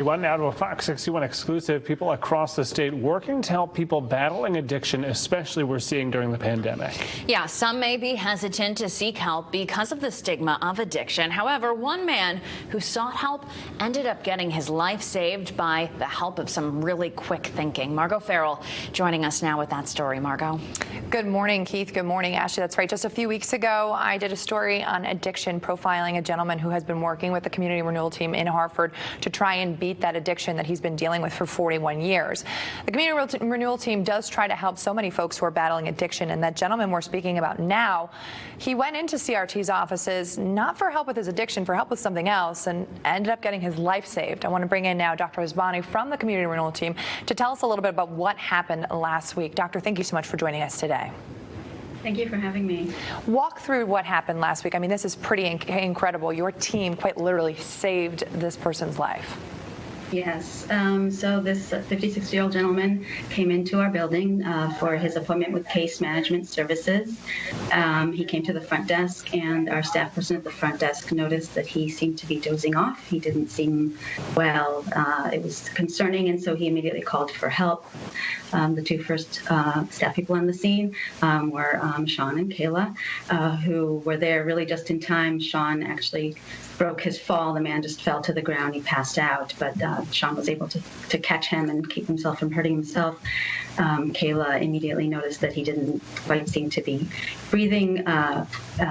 One now to a Fox 61 exclusive. People across the state working to help people battling addiction, especially we're seeing during the pandemic. Yeah, some may be hesitant to seek help because of the stigma of addiction. However, one man who sought help ended up getting his life saved by the help of some really quick thinking. Margaux Farrell joining us now with that story. Margaux. Good morning, Keith. Good morning, Ashley. That's right. Just a few weeks ago, I did a story on addiction, profiling a gentleman who has been working with the Community Renewal Team in Hartford to try and beat that addiction that he's been dealing with for 41 years. The Community Renewal Team does try to help so many folks who are battling addiction, and that gentleman we're speaking about now, he went into CRT's offices not for help with his addiction, for help with something else, and ended up getting his life saved. I want to bring in now Dr. Ozbani from the Community Renewal Team to tell us a little bit about what happened last week. Doctor, thank you so much for joining us today. Thank you for having me. Walk through what happened last week. I mean, this is pretty incredible. Your team quite literally saved this person's life. Yes. So this 56-year-old gentleman came into our building for his appointment with Case Management Services. He came to the front desk, and our staff person at the front desk noticed that he seemed to be dozing off. He didn't seem well. It was concerning, and so he immediately called for help. The two first staff people on the scene were Sean and Kayla, who were there really just in time. Sean actually broke his fall. The man just fell to the ground. He passed out, but Sean was able to catch him and keep himself from hurting himself. Kayla immediately noticed that he didn't quite seem to be breathing.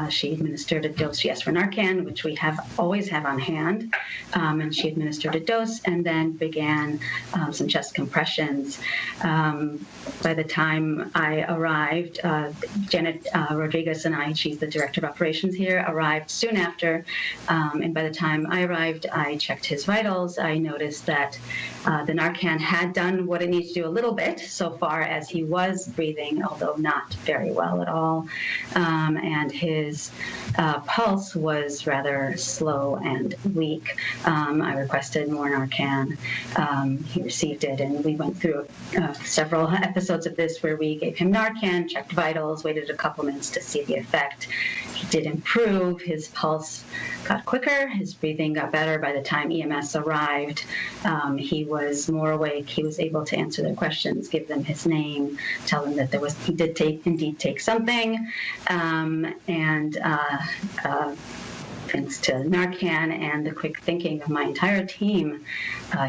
She administered a dose, yes, for NARCAN, which we always have on hand, and she administered a dose and then began some chest compressions. By the time I arrived, Janet Rodriguez and I, she's the director of operations here, arrived soon after. And by the time I arrived, I checked his vitals. I noticed that the NARCAN had done what it needs to do a little bit, so far as he was breathing, although not very well at all. And his pulse was rather slow and weak. I requested more NARCAN. He received it, and we went through several episodes of this where we gave him NARCAN, checked vitals, waited a couple minutes to see the effect. He did improve. His pulse got quicker. His breathing got better. By the time EMS arrived, he was more awake. He was able to answer their questions, give them his name, tell them that he did indeed take something, thanks to NARCAN and the quick thinking of my entire team,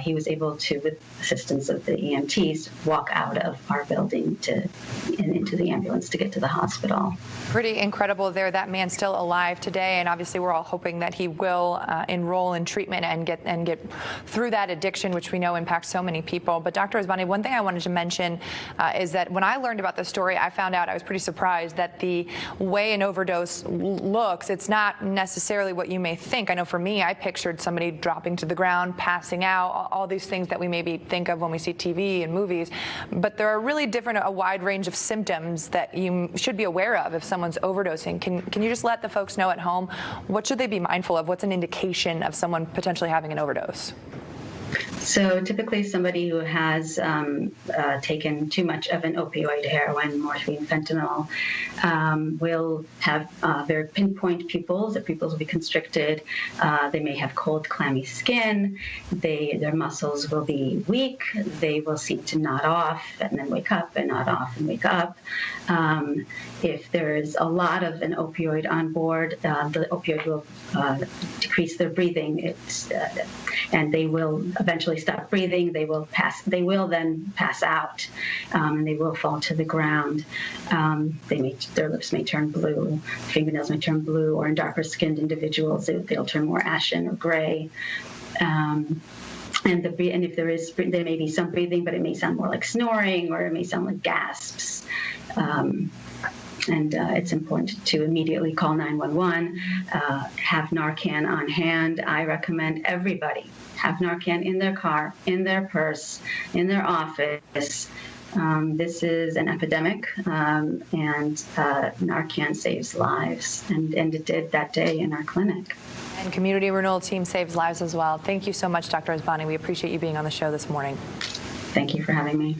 he was able to, with assistance of the EMTs, walk out of our building and into the ambulance to get to the hospital. Pretty incredible there. That man's still alive today, and obviously we're all hoping that he will enroll in treatment and get through that addiction, which we know impacts so many people. But Dr. Ozbani, one thing I wanted to mention is that when I learned about this story, I found out, I was pretty surprised that the way an overdose looks, it's not necessarily what you may think. I know for me, I pictured somebody dropping to the ground, passing out, all these things that we maybe think of when we see TV and movies. But there are really a wide range of symptoms that you should be aware of if someone's overdosing. Can you just let the folks know at home, what should they be mindful of? What's an indication of someone potentially having an overdose? So typically somebody who has taken too much of an opioid, heroin, morphine, fentanyl, will have very pinpoint pupils. The pupils will be constricted. They may have cold, clammy skin. Their muscles will be weak. They will seem to nod off and then wake up and nod off and wake up. If there is a lot of an opioid on board, the opioid will decrease their breathing, and they will eventually stop breathing. They will then pass out, and they will fall to the ground. Their lips may turn blue, fingernails may turn blue, or in darker-skinned individuals, they'll turn more ashen or gray. And if there may be some breathing, but it may sound more like snoring, or it may sound like gasps. And it's important to immediately call 911, have NARCAN on hand. I recommend everybody have NARCAN in their car, in their purse, in their office. This is an epidemic, and NARCAN saves lives, and it did that day in our clinic. And Community Renewal Team saves lives as well. Thank you so much, Dr. Ozbani. We appreciate you being on the show this morning. Thank you for having me.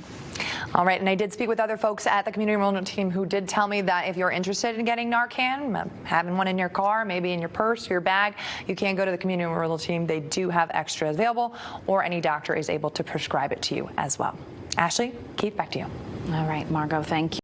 All right, and I did speak with other folks at the Community Renewal Team who did tell me that if you're interested in getting NARCAN, having one in your car, maybe in your purse or your bag, you can go to the Community Renewal Team. They do have extras available, or any doctor is able to prescribe it to you as well. Ashley, Keith, back to you. All right, Margaux, thank you.